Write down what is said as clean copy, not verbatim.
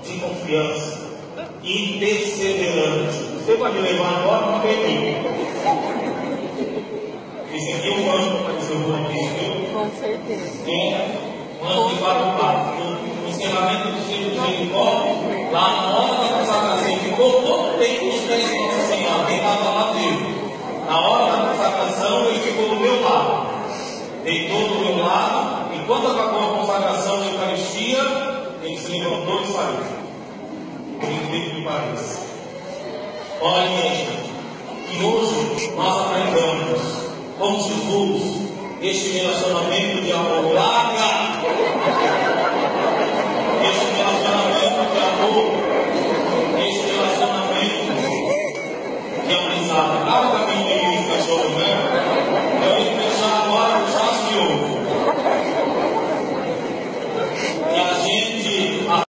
de confiança e perseverante. Você vai me levar agora para pedir. Esse aqui é um anjo que apareceu por aqui, viu? Com certeza. Um anjo que vai para o encerramento do ciclo de Jericó, lá na hora da consagração, ficou todo tempo os pés de Nossa Senhora, quem estava lá dentro. Na hora da consagração, ele ficou do meu lado. Deitou do meu lado, e quando acabou a consagração da Eucaristia, ele se levantou e saiu. Por incrível que pareça. Olha, gente, que hoje nós aprendamos com Jesus este relacionamento de amor. Larga